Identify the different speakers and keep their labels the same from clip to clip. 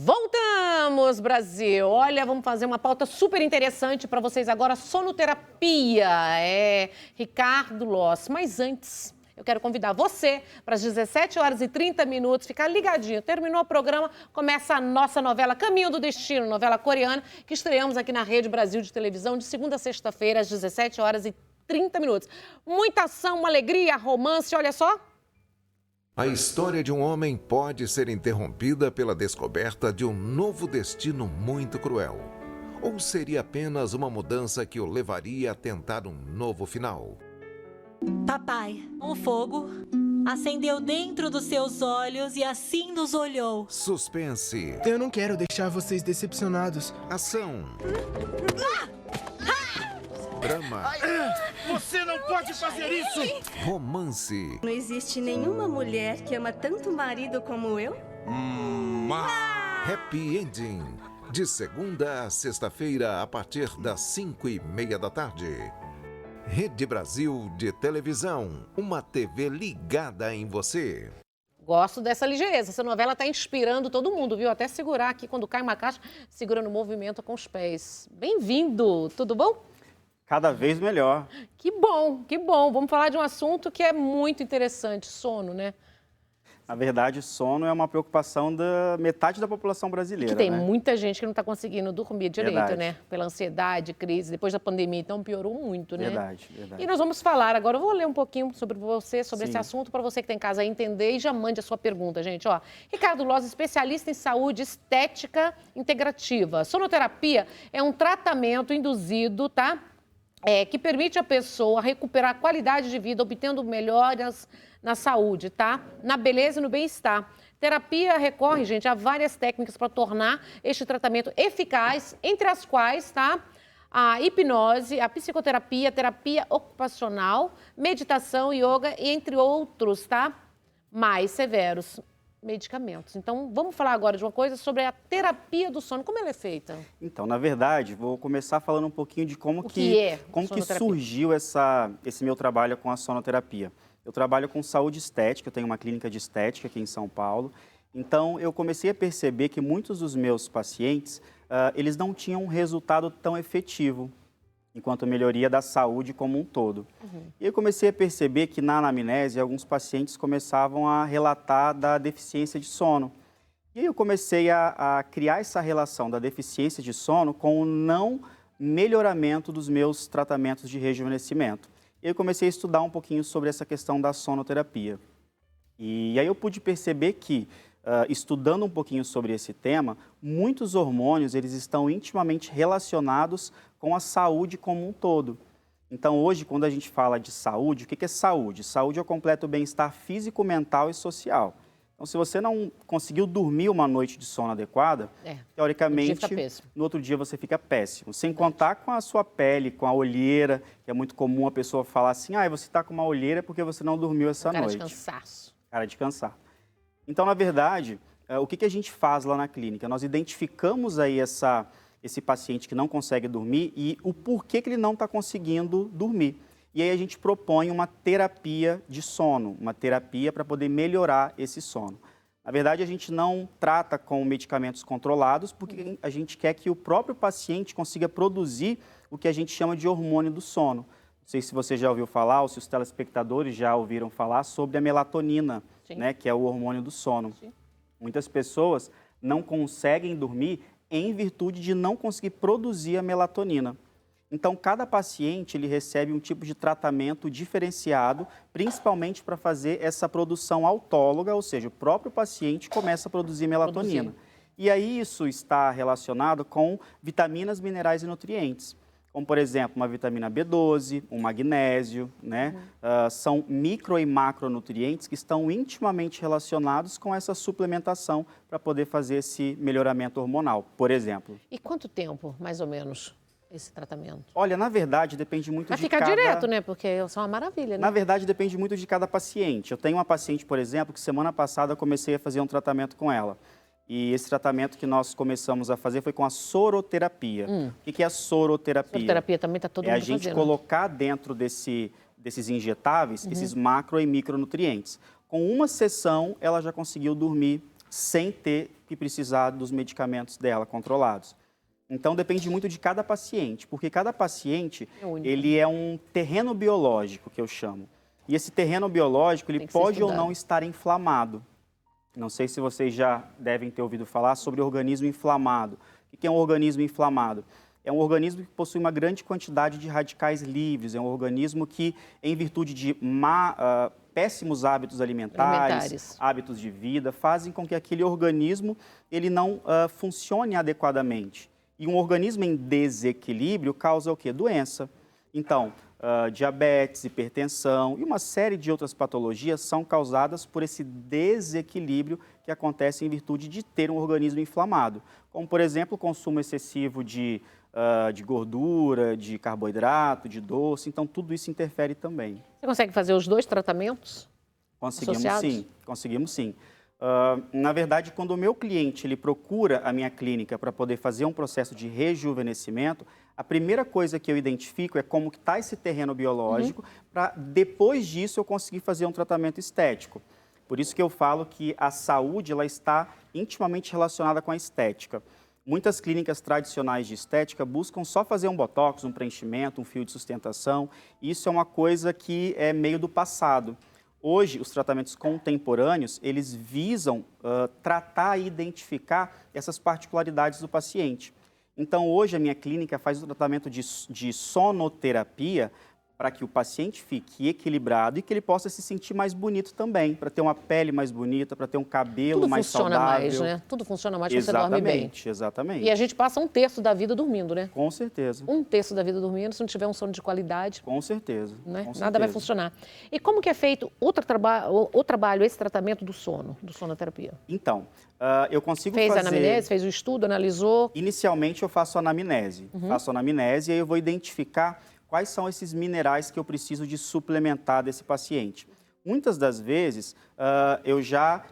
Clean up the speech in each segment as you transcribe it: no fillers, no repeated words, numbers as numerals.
Speaker 1: Voltamos, Brasil! Olha, vamos fazer uma pauta super interessante para vocês agora, sonoterapia. Ricardo Loss. Mas antes, eu quero convidar você para as 17 horas e 30 minutos, ficar ligadinho. Terminou o programa, começa a nossa novela Caminho do Destino, novela coreana, que estreamos aqui na Rede Brasil de televisão de segunda a sexta-feira, às 17 horas e 30 minutos. Muita ação, uma alegria, romance, olha só.
Speaker 2: A história de um homem pode ser interrompida pela descoberta de um novo destino muito cruel. Ou seria apenas uma mudança que o levaria a tentar um novo final?
Speaker 3: Papai, o fogo acendeu dentro dos seus olhos e assim nos olhou.
Speaker 2: Suspense.
Speaker 4: Eu não quero deixar vocês decepcionados.
Speaker 2: Ação. Drama.
Speaker 5: Você não pode fazer isso!
Speaker 2: Romance.
Speaker 6: Não existe nenhuma mulher que ama tanto o marido como eu?
Speaker 2: Happy Ending. De segunda a sexta-feira, a partir das 5:30 da tarde. Rede Brasil de televisão. Uma TV ligada em você.
Speaker 1: Gosto dessa ligeireza. Essa novela está inspirando todo mundo, viu? Até segurar aqui, quando cai uma caixa, segurando o movimento com os pés. Bem-vindo! Tudo bom?
Speaker 7: Cada vez melhor.
Speaker 1: Que bom, que bom. Vamos falar de um assunto que é muito interessante, sono, né?
Speaker 7: Na verdade, sono é uma preocupação da metade da população brasileira.
Speaker 1: Que tem
Speaker 7: né?
Speaker 1: muita gente que não está conseguindo dormir direito,
Speaker 7: Verdade.
Speaker 1: né? Pela ansiedade, crise, depois da pandemia, então piorou muito, né?
Speaker 7: Verdade, verdade.
Speaker 1: E nós vamos falar agora, eu vou ler um pouquinho sobre você, sobre
Speaker 7: Sim.
Speaker 1: esse assunto, para você que está em casa entender e já mande a sua pergunta, gente. Ó, Ricardo Loss, especialista em saúde estética integrativa. Sonoterapia é um tratamento induzido, tá? Que permite a pessoa recuperar a qualidade de vida, obtendo melhoras na saúde, tá? Na beleza e no bem-estar. Terapia recorre, gente, a várias técnicas para tornar este tratamento eficaz, entre as quais, tá? A hipnose, a psicoterapia, a terapia ocupacional, meditação, yoga, entre outros, tá? Mais severos medicamentos. Então, vamos falar agora de uma coisa sobre a terapia do sono. Como ela é feita?
Speaker 7: Então, na verdade, vou começar falando um pouquinho de como que surgiu esse meu trabalho com a sonoterapia. Eu trabalho com saúde estética, eu tenho uma clínica de estética aqui em São Paulo. Então, eu comecei a perceber que muitos dos meus pacientes, eles não tinham um resultado tão efetivo enquanto melhoria da saúde como um todo. E eu comecei a perceber que na anamnese, alguns pacientes começavam a relatar da deficiência de sono. E aí eu comecei a criar essa relação da deficiência de sono com o não melhoramento dos meus tratamentos de rejuvenescimento. E eu comecei a estudar um pouquinho sobre essa questão da sonoterapia. E aí eu pude perceber que, estudando um pouquinho sobre esse tema, muitos hormônios eles estão intimamente relacionados com a saúde como um todo. Então, hoje, quando a gente fala de saúde, o que é saúde? Saúde é o completo bem-estar físico, mental e social. Então, se você não conseguiu dormir uma noite de sono adequada, teoricamente, no outro dia você fica péssimo. Sem contar com a sua pele, com a olheira, que é muito comum a pessoa falar assim, você está com uma olheira porque você não dormiu essa noite.
Speaker 1: Cara de cansaço.
Speaker 7: Cara de cansar. Então, na verdade, o que a gente faz lá na clínica? Nós identificamos aí esse paciente que não consegue dormir e o porquê que ele não está conseguindo dormir. E aí a gente propõe uma terapia de sono, uma terapia para poder melhorar esse sono. Na verdade, a gente não trata com medicamentos controlados, porque a gente quer que o próprio paciente consiga produzir o que a gente chama de hormônio do sono. Não sei se você já ouviu falar ou se os telespectadores já ouviram falar sobre a melatonina, né, que é o hormônio do sono. Sim. Muitas pessoas não conseguem dormir em virtude de não conseguir produzir a melatonina. Então, cada paciente ele recebe um tipo de tratamento diferenciado, principalmente para fazer essa produção autóloga, ou seja, o próprio paciente começa a produzir melatonina. E aí isso está relacionado com vitaminas, minerais e nutrientes, como, por exemplo, uma vitamina B12, um magnésio, né? São micro e macronutrientes que estão intimamente relacionados com essa suplementação para poder fazer esse melhoramento hormonal, por exemplo.
Speaker 1: E quanto tempo, mais ou menos, esse tratamento?
Speaker 7: Olha, na verdade, depende muito de
Speaker 1: cada... Vai ficar direto, né? Porque é uma maravilha, né?
Speaker 7: Na verdade, depende muito de cada paciente. Eu tenho uma paciente, por exemplo, que semana passada eu comecei a fazer um tratamento com ela. E esse tratamento que nós começamos a fazer foi com a soroterapia. O que é a soroterapia?
Speaker 1: Soroterapia também está todo mundo fazendo.
Speaker 7: É a gente colocar dentro desses injetáveis, esses macro e micronutrientes. Com uma sessão, ela já conseguiu dormir sem ter que precisar dos medicamentos dela controlados. Então, depende muito de cada paciente, porque cada paciente, ele é um terreno biológico, que eu chamo. E esse terreno biológico, ele pode ou não estar inflamado. Não sei se vocês já devem ter ouvido falar sobre organismo inflamado. O que é um organismo inflamado? É um organismo que possui uma grande quantidade de radicais livres, é um organismo que, em virtude de péssimos hábitos alimentares, hábitos de vida, fazem com que aquele organismo ele não funcione adequadamente. E um organismo em desequilíbrio causa o quê? Doença. Então, diabetes, hipertensão e uma série de outras patologias são causadas por esse desequilíbrio que acontece em virtude de ter um organismo inflamado. Como, por exemplo, o consumo excessivo de gordura, de carboidrato, de doce. Então, tudo isso interfere também.
Speaker 1: Você consegue fazer os 2 tratamentos?
Speaker 7: Conseguimos sim. Na verdade, quando o meu cliente ele procura a minha clínica para poder fazer um processo de rejuvenescimento, a primeira coisa que eu identifico é como está esse terreno biológico, para depois disso eu conseguir fazer um tratamento estético. Por isso que eu falo que a saúde ela está intimamente relacionada com a estética. Muitas clínicas tradicionais de estética buscam só fazer um botox, um preenchimento, um fio de sustentação. Isso é uma coisa que é meio do passado. Hoje, os tratamentos contemporâneos, eles visam tratar e identificar essas particularidades do paciente. Então, hoje, a minha clínica faz o tratamento de sonoterapia para que o paciente fique equilibrado e que ele possa se sentir mais bonito também, para ter uma pele mais bonita, para ter um cabelo mais saudável.
Speaker 1: Tudo funciona mais, né? Tudo funciona mais quando você dorme bem.
Speaker 7: Exatamente.
Speaker 1: E a gente passa 1/3 da vida dormindo, né?
Speaker 7: Com certeza.
Speaker 1: 1/3 da vida dormindo, se não tiver um sono de qualidade.
Speaker 7: Com certeza.
Speaker 1: Né?
Speaker 7: Com
Speaker 1: Nada
Speaker 7: certeza.
Speaker 1: vai funcionar. E como que é feito o trabalho, esse tratamento do sono, do sonoterapia?
Speaker 7: Então, eu consigo
Speaker 1: fazer...
Speaker 7: fazer...
Speaker 1: Fez anamnese, fez o estudo, analisou?
Speaker 7: Inicialmente, eu faço anamnese. Faço anamnese e aí eu vou identificar quais são esses minerais que eu preciso de suplementar desse paciente. Muitas das vezes, eu já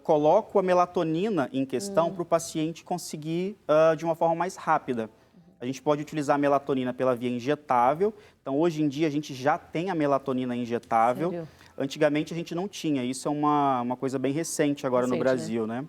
Speaker 7: coloco a melatonina em questão para o paciente conseguir de uma forma mais rápida. A gente pode utilizar a melatonina pela via injetável. Então, hoje em dia, a gente já tem a melatonina injetável.
Speaker 1: Sério?
Speaker 7: Antigamente, a gente não tinha. Isso é uma coisa bem recente agora no Brasil, né?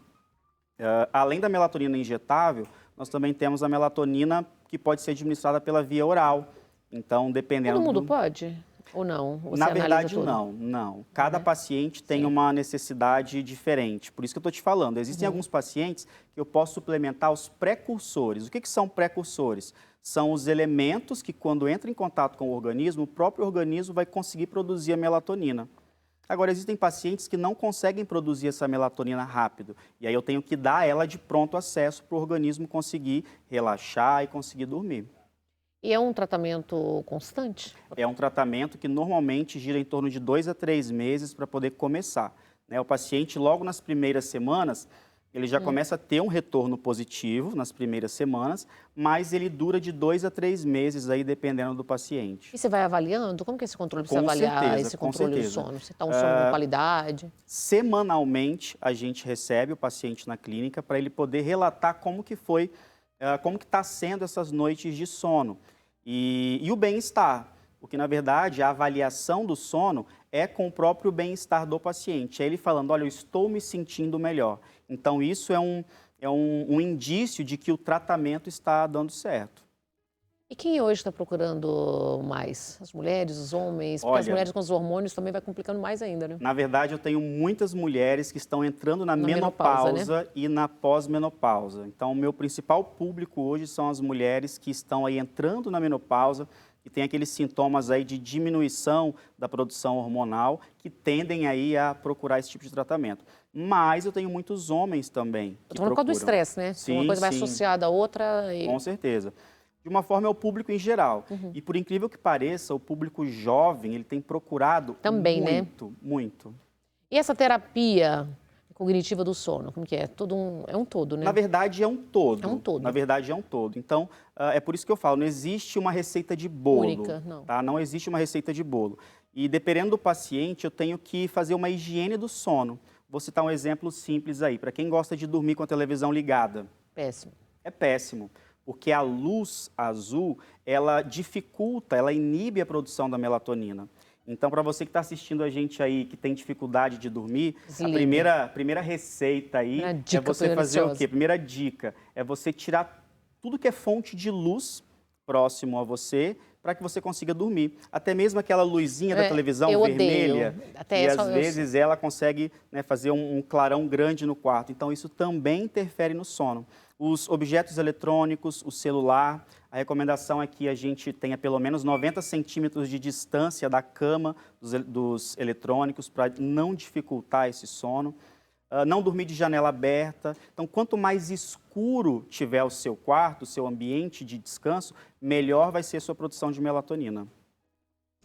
Speaker 7: Além da melatonina injetável, nós também temos a melatonina que pode ser administrada pela via oral. Então, dependendo...
Speaker 1: Todo mundo pode? Ou não?
Speaker 7: Na verdade, não. Cada paciente tem uma necessidade diferente. Por isso que eu estou te falando. Existem alguns pacientes que eu posso suplementar os precursores. O que são precursores? São os elementos que, quando entram em contato com o organismo, o próprio organismo vai conseguir produzir a melatonina. Agora, existem pacientes que não conseguem produzir essa melatonina rápido. E aí eu tenho que dar ela de pronto acesso para o organismo conseguir relaxar e conseguir dormir.
Speaker 1: E é um tratamento constante?
Speaker 7: É um tratamento que normalmente gira em torno de 2 a 3 meses para poder começar. O paciente, logo nas primeiras semanas, ele já começa a ter um retorno positivo nas primeiras semanas, mas ele dura de 2 a 3 meses, aí, dependendo do paciente.
Speaker 1: E você vai avaliando? Como que é esse controle? Precisa avaliar esse controle do sono? Se está um sono com qualidade?
Speaker 7: Semanalmente, a gente recebe o paciente na clínica para ele poder relatar como que foi, como que está sendo essas noites de sono. E o bem-estar, porque, na verdade, a avaliação do sono é com o próprio bem-estar do paciente. É ele falando, olha, eu estou me sentindo melhor. Então, isso é um indício de que o tratamento está dando certo.
Speaker 1: E quem hoje está procurando mais? As mulheres, os homens? Porque as mulheres com os hormônios também vai complicando mais ainda, né?
Speaker 7: Na verdade, eu tenho muitas mulheres que estão entrando na menopausa, né? E na pós-menopausa. Então, o meu principal público hoje são as mulheres que estão aí entrando na menopausa e tem aqueles sintomas aí de diminuição da produção hormonal que tendem aí a procurar esse tipo de tratamento. Mas eu tenho muitos homens também que procuram. Por causa
Speaker 1: do estresse, né?
Speaker 7: Sim,
Speaker 1: uma coisa vai associada à outra.
Speaker 7: Com certeza. De uma forma, é o público em geral. E, por incrível que pareça, o público jovem, ele tem procurado
Speaker 1: também,
Speaker 7: muito.
Speaker 1: E essa terapia cognitiva do sono, como que é? É um todo, né?
Speaker 7: Na verdade, é um todo.
Speaker 1: É um todo.
Speaker 7: Na verdade, é um todo. Então, é por isso que eu falo, não existe uma receita de bolo.
Speaker 1: Única, não.
Speaker 7: Tá? Não existe uma receita de bolo. E, dependendo do paciente, eu tenho que fazer uma higiene do sono. Vou citar um exemplo simples aí. Para quem gosta de dormir com a televisão ligada.
Speaker 1: Péssimo.
Speaker 7: É péssimo. Porque a luz azul, ela dificulta, ela inibe a produção da melatonina. Então, para você que está assistindo a gente aí, que tem dificuldade de dormir,
Speaker 1: Desliga.
Speaker 7: a primeira receita aí é
Speaker 1: dica
Speaker 7: você fazer o
Speaker 1: deliciosa.
Speaker 7: quê? Primeira dica é você tirar tudo que é fonte de luz próximo a você, para que você consiga dormir. Até mesmo aquela luzinha da televisão vermelha,
Speaker 1: Até
Speaker 7: e
Speaker 1: essa
Speaker 7: às vezes ela consegue, né, fazer um clarão grande no quarto. Então, isso também interfere no sono. Os objetos eletrônicos, o celular, a recomendação é que a gente tenha pelo menos 90 centímetros de distância da cama dos eletrônicos para não dificultar esse sono. Não dormir de janela aberta. Então, quanto mais escuro tiver o seu quarto, o seu ambiente de descanso, melhor vai ser a sua produção de melatonina.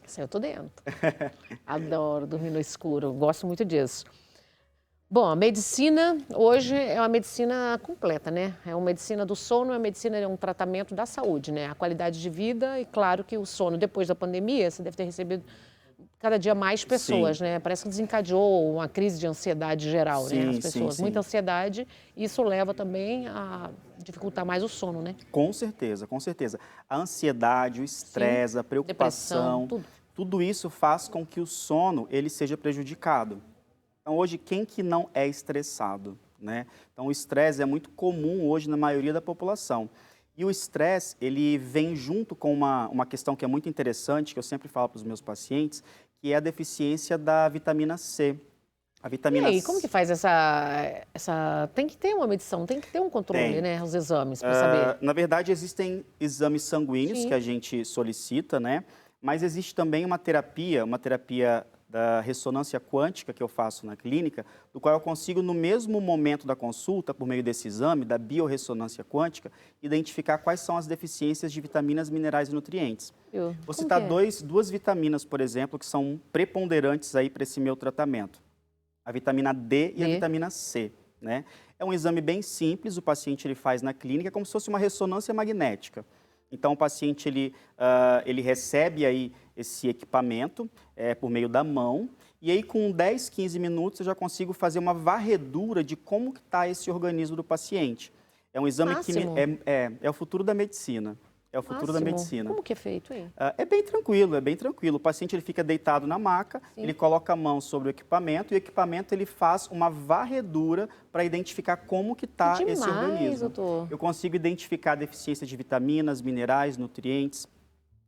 Speaker 1: Isso eu tô dentro. Adoro dormir no escuro, gosto muito disso. Bom, a medicina hoje é uma medicina completa, né? É uma medicina do sono, é uma medicina, é um tratamento da saúde, né? A qualidade de vida e claro que o sono, depois da pandemia, você deve ter recebido cada dia mais pessoas, né? Parece que desencadeou uma crise de ansiedade geral, né? As pessoas, muita ansiedade, e isso leva também a dificultar mais o sono, né?
Speaker 7: Com certeza, com certeza. A ansiedade, o estresse, a preocupação,
Speaker 1: depressão,
Speaker 7: tudo isso faz com que o sono ele seja prejudicado. Então, hoje, quem que não é estressado, né? Então, o estresse é muito comum hoje na maioria da população. E o estresse, ele vem junto com uma questão que é muito interessante, que eu sempre falo para os meus pacientes, que é a deficiência da vitamina C. A vitamina
Speaker 1: E aí,
Speaker 7: C...
Speaker 1: como que faz essa... Tem que ter uma medição, tem que ter um controle, né? Os exames, para saber.
Speaker 7: Na verdade, existem exames sanguíneos que a gente solicita, né? Mas existe também uma terapia da ressonância quântica que eu faço na clínica, do qual eu consigo, no mesmo momento da consulta, por meio desse exame, da biorressonância quântica, identificar quais são as deficiências de vitaminas, minerais e nutrientes. Vou citar duas vitaminas, por exemplo, que são preponderantes aí para esse meu tratamento. A vitamina D e a vitamina C, né? É um exame bem simples, o paciente ele faz na clínica, como se fosse uma ressonância magnética. Então, o paciente ele recebe aí esse equipamento por meio da mão, e aí com 10, 15 minutos eu já consigo fazer uma varredura de como está esse organismo do paciente. É um exame que é o futuro da medicina. É o futuro da medicina.
Speaker 1: Como que é feito aí?
Speaker 7: É bem tranquilo, é bem tranquilo. O paciente ele fica deitado na maca, ele coloca a mão sobre o equipamento e o equipamento ele faz uma varredura para identificar como que está esse organismo.
Speaker 1: Doutor.
Speaker 7: Eu consigo identificar a deficiência de vitaminas, minerais, nutrientes.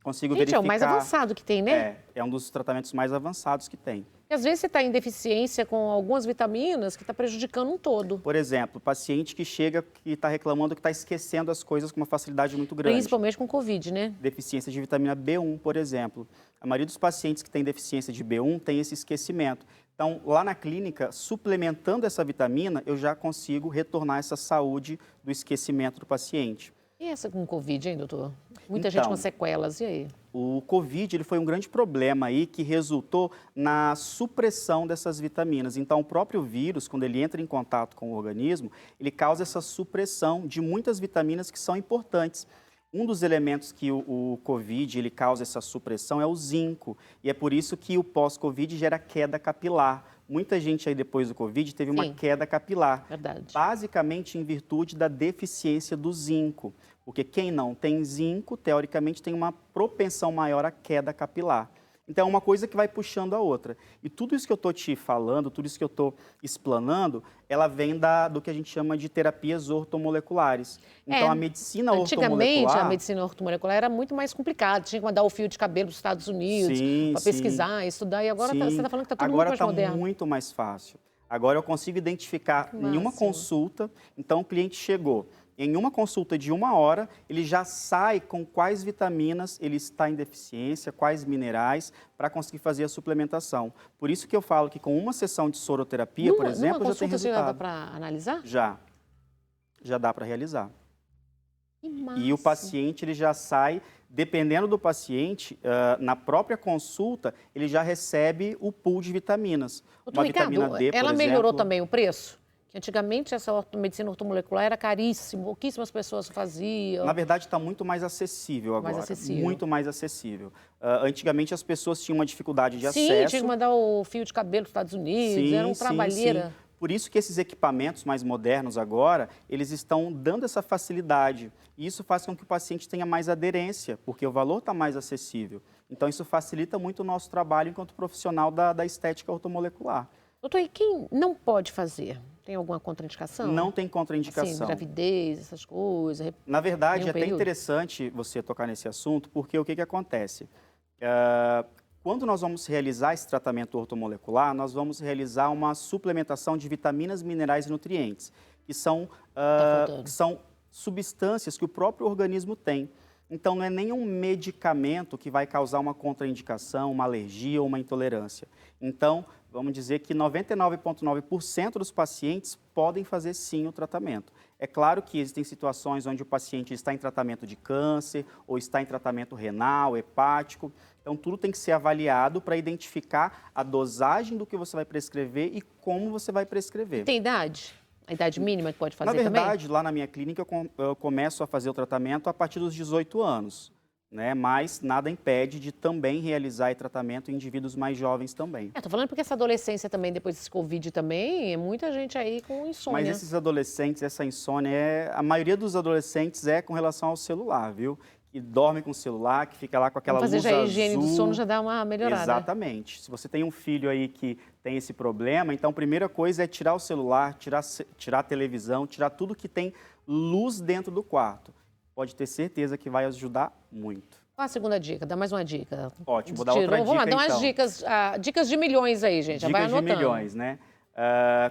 Speaker 7: Consigo
Speaker 1: Gente,
Speaker 7: verificar...
Speaker 1: é o mais avançado que tem, né?
Speaker 7: É um dos tratamentos mais avançados que tem.
Speaker 1: E às vezes você está em deficiência com algumas vitaminas que está prejudicando um todo.
Speaker 7: Por exemplo, paciente que chega e está reclamando que está esquecendo as coisas com uma facilidade muito grande.
Speaker 1: Principalmente com Covid, né?
Speaker 7: Deficiência de vitamina B1, por exemplo. A maioria dos pacientes que têm deficiência de B1 tem esse esquecimento. Então, lá na clínica, suplementando essa vitamina, eu já consigo retornar essa saúde do esquecimento do paciente.
Speaker 1: E essa com Covid, hein, doutor? Muita gente com sequelas, e aí?
Speaker 7: O Covid ele foi um grande problema aí que resultou na supressão dessas vitaminas. Então, o próprio vírus, quando ele entra em contato com o organismo, ele causa essa supressão de muitas vitaminas que são importantes. Um dos elementos que o Covid ele causa essa supressão é o zinco. E é por isso que o pós-Covid gera queda capilar. Muita gente aí depois do Covid teve uma queda capilar.
Speaker 1: Verdade.
Speaker 7: Basicamente em virtude da deficiência do zinco. Porque quem não tem zinco, teoricamente, tem uma propensão maior à queda capilar. Então, é uma coisa que vai puxando a outra. E tudo isso que eu estou te falando, tudo isso que eu estou explanando, ela vem do que a gente chama de terapias ortomoleculares. Então, a medicina ortomolecular...
Speaker 1: Antigamente, a medicina ortomolecular era muito mais complicada. Tinha que mandar o fio de cabelo para os Estados Unidos para pesquisar, estudar. E agora você está falando que está tudo muito mais moderno.
Speaker 7: Agora está muito mais fácil. Agora eu consigo identificar em uma consulta. Então, o cliente chegou... Em uma consulta de 1 hora, ele já sai com quais vitaminas ele está em deficiência, quais minerais, para conseguir fazer a suplementação. Por isso que eu falo que com uma sessão de soroterapia, por exemplo, já tem resultado.
Speaker 1: Já dá para analisar?
Speaker 7: Já dá para realizar.
Speaker 1: Que massa.
Speaker 7: E o paciente ele já sai, dependendo do paciente, na própria consulta, ele já recebe o pool de vitaminas.
Speaker 1: Doutor Ricardo,
Speaker 7: vitamina D,
Speaker 1: ela
Speaker 7: por
Speaker 1: melhorou
Speaker 7: exemplo,
Speaker 1: também o preço? Que antigamente essa medicina ortomolecular era caríssima, pouquíssimas pessoas faziam.
Speaker 7: Na verdade, está muito mais acessível agora. Muito mais acessível. Antigamente, as pessoas tinham uma dificuldade de acesso.
Speaker 1: Tinha que mandar o fio de cabelo para os Estados Unidos, era um trabalheira.
Speaker 7: Por isso que esses equipamentos mais modernos agora, eles estão dando essa facilidade. E isso faz com que o paciente tenha mais aderência, porque o valor está mais acessível. Então, isso facilita muito o nosso trabalho enquanto profissional da estética ortomolecular.
Speaker 1: Doutor, e quem não pode fazer? Tem alguma contraindicação?
Speaker 7: Não tem contraindicação.
Speaker 1: Assim, gravidez, essas coisas?
Speaker 7: Na verdade, é até interessante você tocar nesse assunto, porque o que acontece? Quando nós vamos realizar esse tratamento ortomolecular, nós vamos realizar uma suplementação de vitaminas, minerais e nutrientes, que são substâncias que o próprio organismo tem. Então, não é nenhum medicamento que vai causar uma contraindicação, uma alergia ou uma intolerância. Então, vamos dizer que 99,9% dos pacientes podem fazer sim o tratamento. É claro que existem situações onde o paciente está em tratamento de câncer ou está em tratamento renal, hepático. Então, tudo tem que ser avaliado para identificar a dosagem do que você vai prescrever e como você vai prescrever.
Speaker 1: Tem idade? A idade mínima que pode fazer também?
Speaker 7: Na verdade, lá na minha clínica, eu começo a fazer o tratamento a partir dos 18 anos. Né? Mas nada impede de também realizar tratamento em indivíduos mais jovens também.
Speaker 1: Estou falando porque essa adolescência também, depois desse Covid também, é muita gente aí com insônia.
Speaker 7: Mas esses adolescentes, essa insônia, a maioria dos adolescentes é com relação ao celular, viu? Que dorme com o celular, que fica lá com aquela luz azul.
Speaker 1: Fazer já a higiene do sono já dá uma melhorada.
Speaker 7: Exatamente. Se você tem um filho aí que tem esse problema, então a primeira coisa é tirar o celular, tirar a televisão, tirar tudo que tem luz dentro do quarto. Pode ter certeza que vai ajudar muito.
Speaker 1: Qual a segunda dica? Dá mais uma dica.
Speaker 7: Ótimo, vou dar outra dica,
Speaker 1: Vamos lá, dá umas
Speaker 7: então.
Speaker 1: dicas de milhões aí, gente. Já vai anotando.
Speaker 7: Dicas de milhões, né?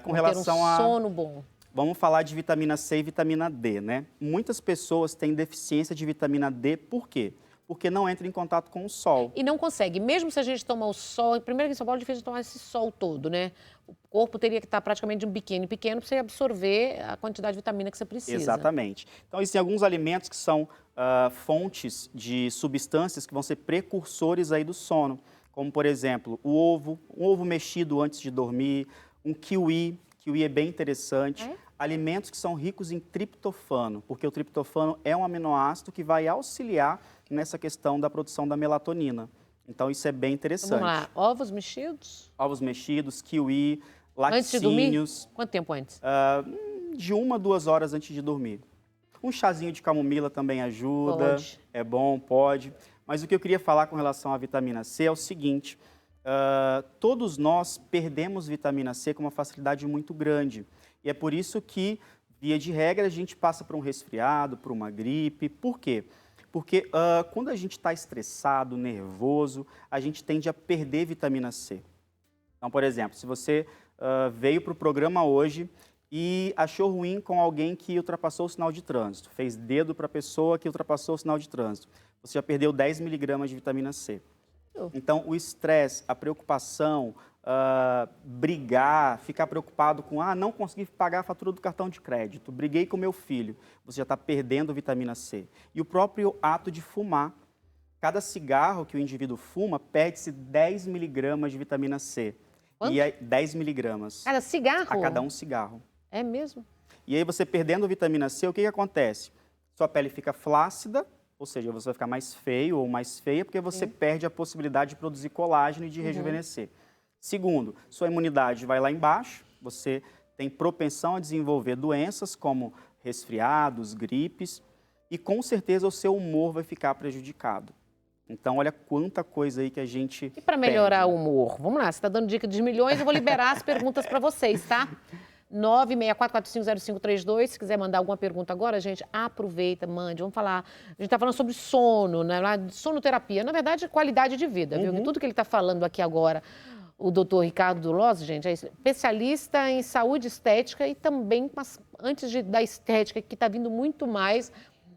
Speaker 7: Com relação
Speaker 1: a sono bom.
Speaker 7: Vamos falar de vitamina C e vitamina D, né? Muitas pessoas têm deficiência de vitamina D, por quê? Porque não entra em contato com o sol.
Speaker 1: E não consegue, mesmo se a gente tomar o sol, primeiro que em São Paulo é difícil tomar esse sol todo, né? O corpo teria que estar praticamente de um biquíni pequeno para você absorver a quantidade de vitamina que você precisa.
Speaker 7: Exatamente. Então, existem alguns alimentos que são fontes de substâncias que vão ser precursores aí do sono, como, por exemplo, o ovo, um ovo mexido antes de dormir, um kiwi é bem interessante. Alimentos que são ricos em triptofano, porque o triptofano é um aminoácido que vai auxiliar nessa questão da produção da melatonina. Então, isso é bem interessante.
Speaker 1: Então, vamos lá, ovos mexidos?
Speaker 7: Ovos mexidos, kiwi, laticínios.
Speaker 1: Antes de dormir? Quanto tempo antes?
Speaker 7: De 1 a 2 horas antes de dormir. Um chazinho de camomila também ajuda.
Speaker 1: Pode.
Speaker 7: É bom, pode. Mas o que eu queria falar com relação à vitamina C é o seguinte, todos nós perdemos vitamina C com uma facilidade muito grande. E é por isso que, via de regra, a gente passa por um resfriado, por uma gripe. Por quê? Porque quando a gente está estressado, nervoso, a gente tende a perder vitamina C. Então, por exemplo, se você veio para o programa hoje e achou ruim com alguém que ultrapassou o sinal de trânsito, fez dedo para a pessoa que ultrapassou o sinal de trânsito, você já perdeu 10 miligramas de vitamina C. Então, o estresse, a preocupação, brigar, ficar preocupado com, não consegui pagar a fatura do cartão de crédito, briguei com meu filho, você já está perdendo vitamina C. E o próprio ato de fumar. Cada cigarro que o indivíduo fuma, perde-se 10 miligramas de vitamina C.
Speaker 1: Quanto?
Speaker 7: E aí, 10 miligramas.
Speaker 1: Cada cigarro?
Speaker 7: A cada um cigarro.
Speaker 1: É mesmo?
Speaker 7: E aí, você perdendo vitamina C, o que acontece? Sua pele fica flácida, ou seja, você vai ficar mais feio ou mais feia, porque você perde a possibilidade de produzir colágeno e de rejuvenescer. Segundo, sua imunidade vai lá embaixo, você tem propensão a desenvolver doenças como resfriados, gripes, e com certeza o seu humor vai ficar prejudicado. Então, olha quanta coisa aí que a gente
Speaker 1: E para melhorar
Speaker 7: perde.
Speaker 1: o humor? Vamos lá, você está dando dica de milhões, eu vou liberar as perguntas para vocês, tá? 964450532, se quiser mandar alguma pergunta agora, gente, aproveita, mande, vamos falar. A gente está falando sobre sono, né? Sonoterapia, na verdade, qualidade de vida, viu? Tudo que ele está falando aqui agora, o doutor Ricardo Lozzi, gente, é especialista em saúde estética e também, mas antes da estética, que está vindo muito mais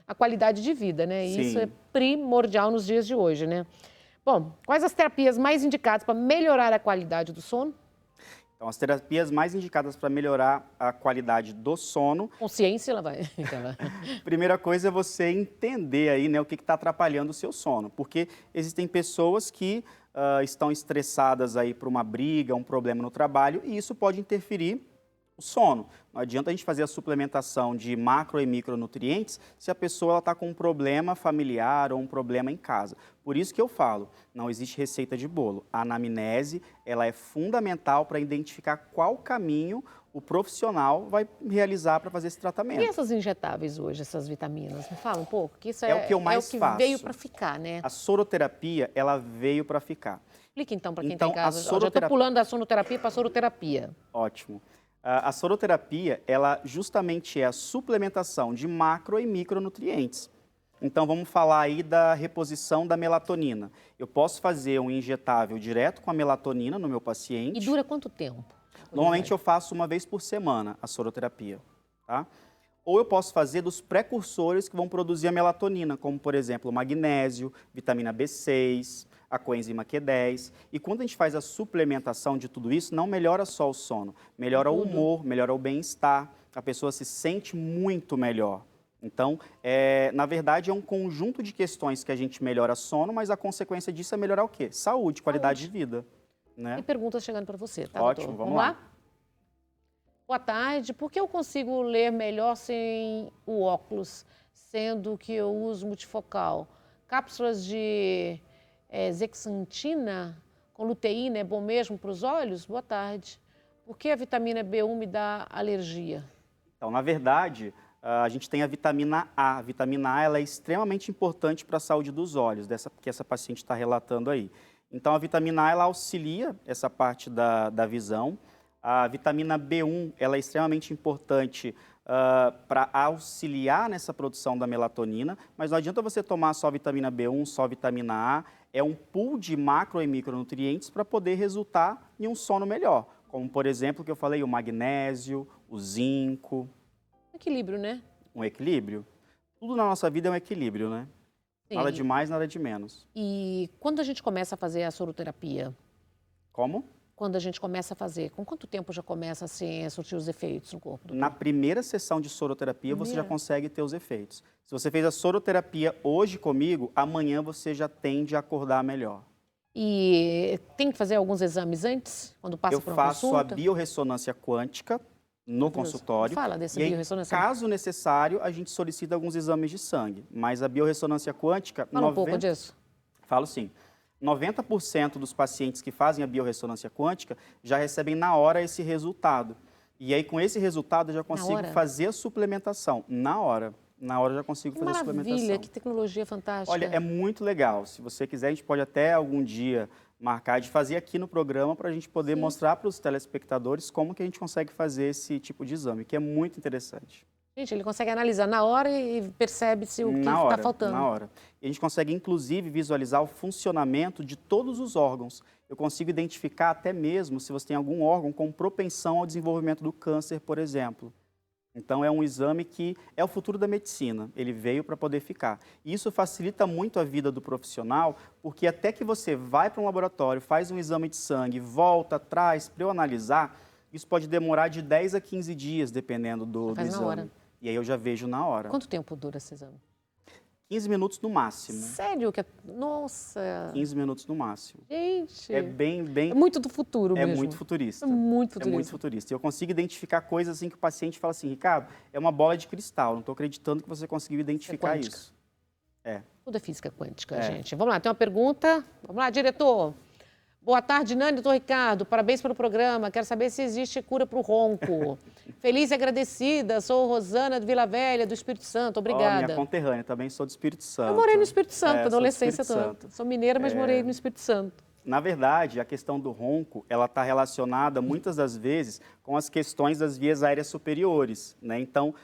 Speaker 1: a qualidade de vida, né? E isso é primordial nos dias de hoje, né? Bom, quais as terapias mais indicadas para melhorar a qualidade do sono?
Speaker 7: Então, as terapias mais indicadas para melhorar a qualidade do sono...
Speaker 1: Consciência, ela vai...
Speaker 7: Primeira coisa é você entender aí, né, o que está atrapalhando o seu sono. Porque existem pessoas que estão estressadas aí por uma briga, um problema no trabalho, e isso pode interferir o sono. Não adianta a gente fazer a suplementação de macro e micronutrientes se a pessoa está com um problema familiar ou um problema em casa. Por isso que eu falo, não existe receita de bolo. A anamnese, ela é fundamental para identificar qual caminho o profissional vai realizar para fazer esse tratamento.
Speaker 1: E essas injetáveis hoje, essas vitaminas? Me fala um pouco, que isso
Speaker 7: é o que eu mais faço.
Speaker 1: Veio para ficar, né?
Speaker 7: A soroterapia, ela veio para ficar.
Speaker 1: Explica então para quem está em casa. Já estou pulando da sonoterapia para a soroterapia.
Speaker 7: Ótimo. A soroterapia, ela justamente é a suplementação de macro e micronutrientes. Então, vamos falar aí da reposição da melatonina. Eu posso fazer um injetável direto com a melatonina no meu paciente.
Speaker 1: E dura quanto tempo?
Speaker 7: Normalmente eu faço uma vez por semana a soroterapia, tá? Ou eu posso fazer dos precursores que vão produzir a melatonina, como, por exemplo, o magnésio, vitamina B6, a coenzima Q10. E quando a gente faz a suplementação de tudo isso, não melhora só o sono, melhora o humor, melhora o bem-estar, a pessoa se sente muito melhor. Então, na verdade, é um conjunto de questões que a gente melhora sono, mas a consequência disso é melhorar o quê? Saúde, qualidade de vida. Né?
Speaker 1: E perguntas chegando para você, tá,
Speaker 7: Ótimo,
Speaker 1: doutor?
Speaker 7: vamos lá?
Speaker 1: Boa tarde. Por que eu consigo ler melhor sem o óculos, sendo que eu uso multifocal? Cápsulas de zeaxantina com luteína é bom mesmo para os olhos? Boa tarde. Por que a vitamina B1 me dá alergia?
Speaker 7: Então, na verdade, a gente tem a vitamina A. A vitamina A ela é extremamente importante para a saúde dos olhos, que essa paciente está relatando aí. Então, a vitamina A ela auxilia essa parte da visão. A vitamina B1 ela é extremamente importante para auxiliar nessa produção da melatonina, mas não adianta você tomar só vitamina B1, só vitamina A. É um pool de macro e micronutrientes para poder resultar em um sono melhor, como, por exemplo, que eu falei, o magnésio, o zinco.
Speaker 1: Equilíbrio, né?
Speaker 7: Um equilíbrio. Tudo na nossa vida é um equilíbrio, né?
Speaker 1: Sim.
Speaker 7: Nada de mais, nada de menos.
Speaker 1: E quando a gente começa a fazer a soroterapia?
Speaker 7: Como?
Speaker 1: Quando a gente começa a fazer, com quanto tempo já começa assim, a surtir os efeitos no corpo?
Speaker 7: Na primeira sessão de soroterapia, você já consegue ter os efeitos. Se você fez a soroterapia hoje comigo, amanhã você já tende a acordar melhor.
Speaker 1: E tem que fazer alguns exames antes, quando passa por uma consulta?
Speaker 7: Eu faço a biorressonância quântica no consultório.
Speaker 1: Fala dessa
Speaker 7: e
Speaker 1: biorressonância.
Speaker 7: Caso necessário, a gente solicita alguns exames de sangue. Mas a biorressonância quântica...
Speaker 1: Fala um pouco disso.
Speaker 7: Falo sim. 90% dos pacientes que fazem a biorressonância quântica já recebem na hora esse resultado. E aí, com esse resultado, eu já consigo fazer a suplementação. Na hora. Na hora eu já consigo fazer a suplementação.
Speaker 1: Maravilha, que tecnologia fantástica.
Speaker 7: Olha, é muito legal. Se você quiser, a gente pode até algum dia marcar de fazer aqui no programa para a gente poder mostrar para os telespectadores como que a gente consegue fazer esse tipo de exame, que é muito interessante.
Speaker 1: Gente, ele consegue analisar na hora e percebe se o que está faltando.
Speaker 7: Na hora. E a gente consegue, inclusive, visualizar o funcionamento de todos os órgãos. Eu consigo identificar até mesmo se você tem algum órgão com propensão ao desenvolvimento do câncer, por exemplo. Então, é um exame que é o futuro da medicina. Ele veio para poder ficar. E isso facilita muito a vida do profissional, porque até que você vai para um laboratório, faz um exame de sangue, volta, traz para eu analisar, isso pode demorar de 10 a 15 dias, dependendo do exame. Na hora. E aí eu já vejo na hora.
Speaker 1: Quanto tempo dura esse exame?
Speaker 7: 15 minutos no máximo.
Speaker 1: Sério? Nossa!
Speaker 7: 15 minutos no máximo.
Speaker 1: Gente!
Speaker 7: É bem...
Speaker 1: É muito do futuro mesmo.
Speaker 7: É muito futurista.
Speaker 1: É muito futurista.
Speaker 7: É muito futurista. E eu consigo identificar coisas assim que o paciente fala assim, Ricardo, é uma bola de cristal, não estou acreditando que você conseguiu identificar isso.
Speaker 1: Tudo é física quântica, gente. Vamos lá, tem uma pergunta. Vamos lá, diretor. Boa tarde, Nani, doutor Ricardo. Parabéns pelo programa. Quero saber se existe cura para o ronco. Feliz e agradecida. Sou Rosana de Vila Velha, do Espírito Santo. Obrigada.
Speaker 7: Minha conterrânea, também sou do Espírito Santo.
Speaker 1: Eu morei no Espírito Santo, adolescência toda. Sou mineira, mas morei no Espírito Santo.
Speaker 7: Na verdade, a questão do ronco, ela está relacionada, muitas das vezes, com as questões das vias aéreas superiores, né? Então,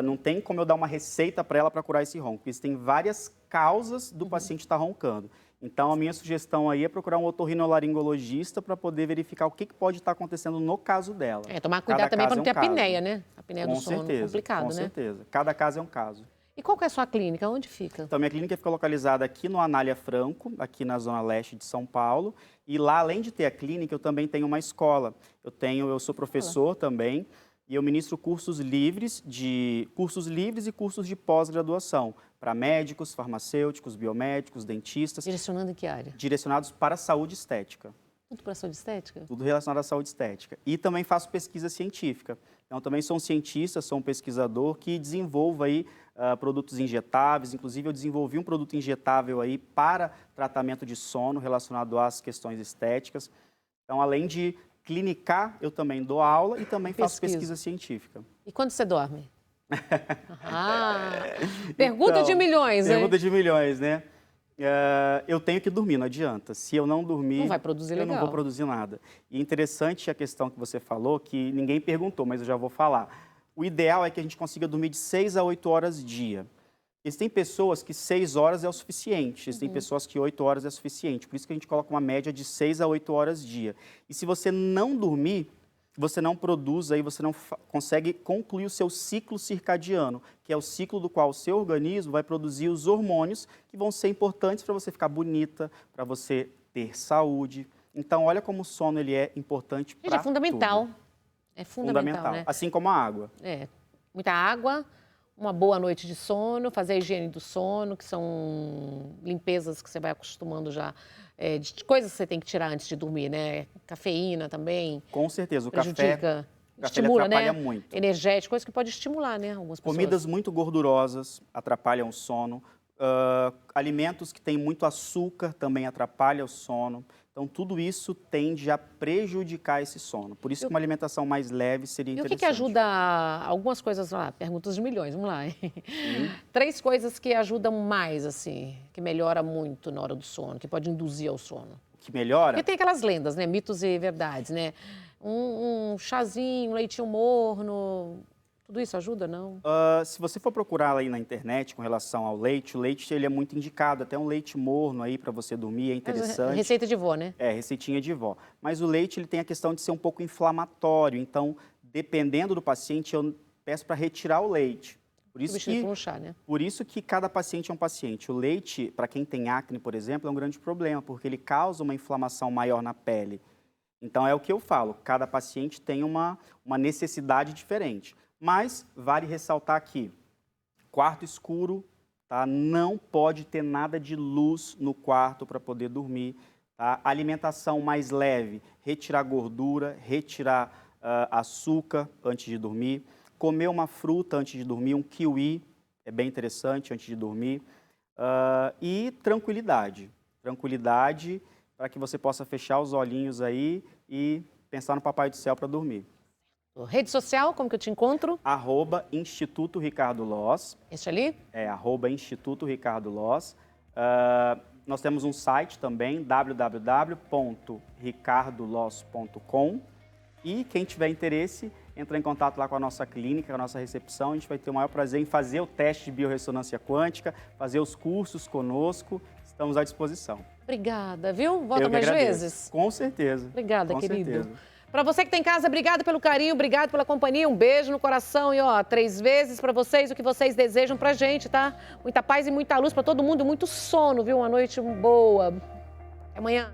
Speaker 7: não tem como eu dar uma receita para ela para curar esse ronco. Existem várias causas do paciente estar roncando. Então, a minha sugestão aí é procurar um otorrinolaringologista para poder verificar o que pode estar acontecendo no caso dela.
Speaker 1: Tomar cuidado também para não ter a apneia, né? A apneia do sono, complicado, né?
Speaker 7: Com certeza. Cada caso é um caso.
Speaker 1: E qual que é a sua clínica? Onde fica?
Speaker 7: Então, minha clínica fica localizada aqui no Anália Franco, aqui na zona leste de São Paulo. E lá, além de ter a clínica, eu também tenho uma escola. Eu sou professor também e eu ministro cursos livres e cursos de pós-graduação para médicos, farmacêuticos, biomédicos, dentistas.
Speaker 1: Direcionando em que área?
Speaker 7: Direcionados para a saúde estética.
Speaker 1: Tudo para saúde estética?
Speaker 7: Tudo relacionado à saúde estética. E também faço pesquisa científica. Então, também sou um cientista, sou um pesquisador que desenvolvo aí produtos injetáveis. Inclusive, eu desenvolvi um produto injetável aí para tratamento de sono relacionado às questões estéticas. Então, além de clinicar, eu também dou aula e também faço pesquisa científica.
Speaker 1: E quando você dorme? Pergunta então, de milhões, né?
Speaker 7: Pergunta de milhões, né? Eu tenho que dormir, não adianta. Se eu não dormir,
Speaker 1: não vai produzir legal.
Speaker 7: Eu não vou produzir nada. E interessante a questão que você falou, que ninguém perguntou, mas eu já vou falar. O ideal é que a gente consiga dormir de 6 a 8 horas dia. Existem pessoas que 6 horas é o suficiente, existem pessoas que 8 horas é o suficiente. Por isso que a gente coloca uma média de 6 a 8 horas dia. E se você não dormir, você não produz, aí você não consegue concluir o seu ciclo circadiano, que é o ciclo do qual o seu organismo vai produzir os hormônios que vão ser importantes para você ficar bonita, para você ter saúde. Então, olha como o sono ele é importante para tudo.
Speaker 1: É fundamental. É fundamental, né?
Speaker 7: Assim como a água.
Speaker 1: Muita água, uma boa noite de sono, fazer a higiene do sono, que são limpezas que você vai acostumando já, de coisas que você tem que tirar antes de dormir, né? Cafeína também.
Speaker 7: Com certeza, o
Speaker 1: prejudica,
Speaker 7: café
Speaker 1: estimula,
Speaker 7: atrapalha
Speaker 1: né?
Speaker 7: muito.
Speaker 1: Energético, coisa que pode estimular, né? Algumas pessoas.
Speaker 7: Comidas muito gordurosas atrapalham o sono. Alimentos que têm muito açúcar também atrapalham o sono. Então, tudo isso tende a prejudicar esse sono. Por isso que uma alimentação mais leve seria interessante.
Speaker 1: E o que ajuda algumas coisas lá? Perguntas de milhões, vamos lá. 3 coisas que ajudam mais, assim, que melhora muito na hora do sono, que pode induzir ao sono.
Speaker 7: Que melhora?
Speaker 1: Porque tem aquelas lendas, né? Mitos e verdades, né? Um chazinho, um leitinho morno... Tudo isso ajuda, não?
Speaker 7: Se você for procurar aí na internet com relação ao leite, o leite ele é muito indicado, até um leite morno aí para você dormir, é interessante.
Speaker 1: Receita de vó, né?
Speaker 7: Receitinha de vó. Mas o leite ele tem a questão de ser um pouco inflamatório, então, dependendo do paciente, eu peço para retirar o leite. Por isso que cada paciente é um paciente. O leite, para quem tem acne, por exemplo, é um grande problema, porque ele causa uma inflamação maior na pele. Então, é o que eu falo, cada paciente tem uma necessidade diferente. Mas vale ressaltar aqui, quarto escuro, tá? Não pode ter nada de luz no quarto para poder dormir. Tá? Alimentação mais leve, retirar gordura, retirar açúcar antes de dormir. Comer uma fruta antes de dormir, um kiwi, é bem interessante antes de dormir. E tranquilidade. Tranquilidade para que você possa fechar os olhinhos aí e pensar no Papai do Céu para dormir.
Speaker 1: Rede social, como que eu te encontro?
Speaker 7: @Instituto Ricardo Loz.
Speaker 1: Este ali?
Speaker 7: @Instituto Ricardo Loz. Nós temos um site também, www.ricardoloz.com. E quem tiver interesse, entra em contato lá com a nossa clínica, a nossa recepção. A gente vai ter o maior prazer em fazer o teste de biorressonância quântica, fazer os cursos conosco. Estamos à disposição.
Speaker 1: Obrigada, viu? Volta mais vezes?
Speaker 7: Com certeza.
Speaker 1: Obrigada, querido. Para você que está em casa, obrigada pelo carinho, obrigado pela companhia, um beijo no coração e 3 vezes para vocês o que vocês desejam pra gente, tá? Muita paz e muita luz para todo mundo, muito sono, viu? Uma noite boa. Até amanhã.